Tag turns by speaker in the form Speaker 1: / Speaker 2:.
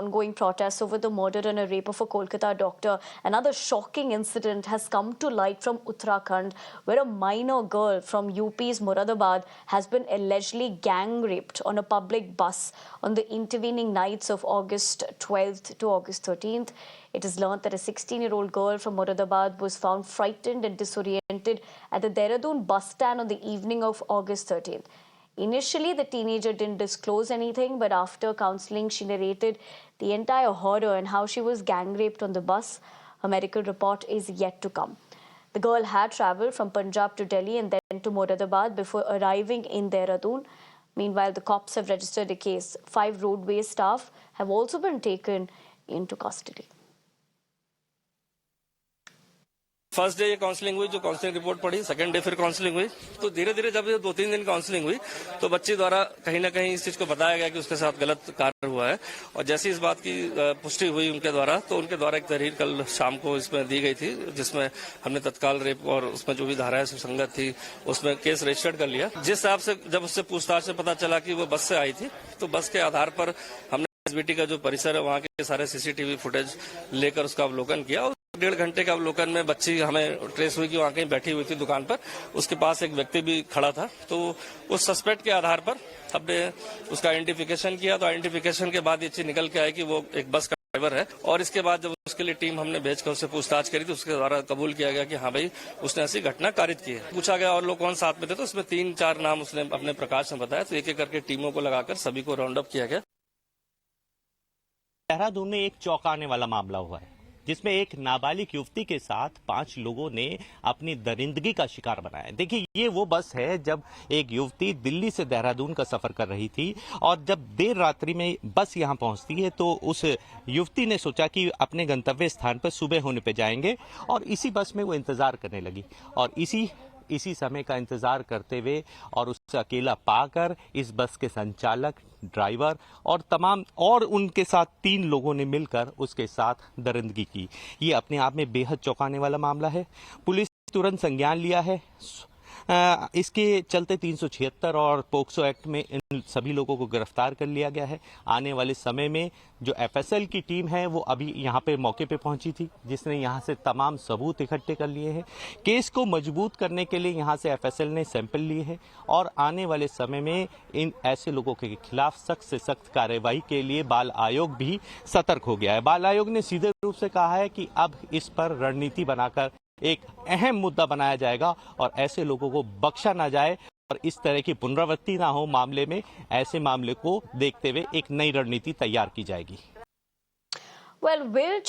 Speaker 1: Ongoing protests over the murder and a rape of a Kolkata doctor. Another shocking incident has come to light from Uttarakhand, where a minor girl from UP's Moradabad has been allegedly gang raped on a public bus on the intervening nights of August 12th to August 13th. It is learned that a 16-year-old girl from Moradabad was found frightened and disoriented at the Dehradun bus stand on the evening of August 13th. Initially, the teenager didn't disclose anything, but after counseling, she narrated the entire horror and how she was gang raped on the bus. Her medical report is yet to come. The girl had travelled from Punjab to Delhi and then to Moradabad before arriving in Dehradun. Meanwhile, the cops have registered a case. 5 roadway staff have also been taken into custody.
Speaker 2: First day ये counselling हुई, जो counselling report पढ़ी, second day फिर counselling हुई। तो धीरे धीरे जब ये 2-3 दिन काउंसलिंग हुई तो बच्ची द्वारा कहीं ना कहीं इस चीज को बताया गया कि उसके साथ गलत कार्य हुआ है। और जैसे इस बात की पुष्टि हुई उनके द्वारा, तो उनके द्वारा एक तहरीर कल शाम को इसमें दी गई थी, जिसमें हमने तत्काल रेप और उसमें जो भी धाराएं सुसंगत थी उसमें केस रजिस्टर्ड कर लिया। जिस हिसाब से जब उससे पूछताछ से पता चला कि वो बस से आई थी, तो बस के आधार पर हमने एसबीटी का जो परिसर है वहाँ के सारे सीसीटीवी फुटेज लेकर उसका अवलोकन किया। 1.5 घंटे के अवलोकन में बच्ची हमें ट्रेस हुई कि वहाँ कहीं बैठी हुई थी दुकान पर, उसके पास एक व्यक्ति भी खड़ा था। तो उस सस्पेक्ट के आधार पर हमने उसका आइडेंटिफिकेशन किया। तो आइडेंटिफिकेशन के बाद ये चीज निकल के आई कि वो एक बस का ड्राइवर है। और इसके बाद जब उसके लिए टीम हमने भेजकर उससे पूछताछ करी तो उसके द्वारा कबूल किया गया कि हाँ भाई, उसने ऐसी घटना कारित की है। पूछा गया और लोग कौन साथ में थे, तो उसमें 3-4 नाम उसने अपने प्रकाश में बताया। तो एक एक करके टीमों को लगाकर सभी को राउंड अप किया गया।
Speaker 3: देहरादून में एक चौंकाने वाला मामला हुआ है, जिसमें एक नाबालिग युवती के साथ 5 लोगों ने अपनी दरिंदगी का शिकार बनाया। देखिए, ये वो बस है जब एक युवती दिल्ली से देहरादून का सफर कर रही थी और जब देर रात्रि में बस यहां पहुंचती है तो उस युवती ने सोचा कि अपने गंतव्य स्थान पर सुबह होने पे जाएंगे और इसी बस में वो इंतजार करने लगी। और इसी समय का इंतजार करते हुए और उसे अकेला पाकर इस बस के संचालक, ड्राइवर और तमाम और उनके साथ 3 लोगों ने मिलकर उसके साथ दरिंदगी की। ये अपने आप में बेहद चौंकाने वाला मामला है। पुलिस ने तुरंत संज्ञान लिया है। इसके चलते 376 और पोक्सो एक्ट में इन सभी लोगों को गिरफ्तार कर लिया गया है। आने वाले समय में जो एफएसएल की टीम है वो अभी यहाँ पे मौके पे पहुंची थी, जिसने यहाँ से तमाम सबूत इकट्ठे कर लिए हैं। केस को मजबूत करने के लिए यहाँ से एफएसएल ने सैंपल लिए हैं और आने वाले समय में इन ऐसे लोगों के खिलाफ सख्त से सख्त कार्रवाई के लिए बाल आयोग भी सतर्क हो गया है। बाल आयोग ने सीधे रूप से कहा है कि अब इस पर रणनीति बनाकर एक अहम मुद्दा बनाया जाएगा और ऐसे लोगों को बख्शा ना जाए और इस तरह की पुनरावृत्ति ना हो मामले में। ऐसे मामले को देखते हुए एक नई रणनीति तैयार की जाएगी।
Speaker 1: Well, will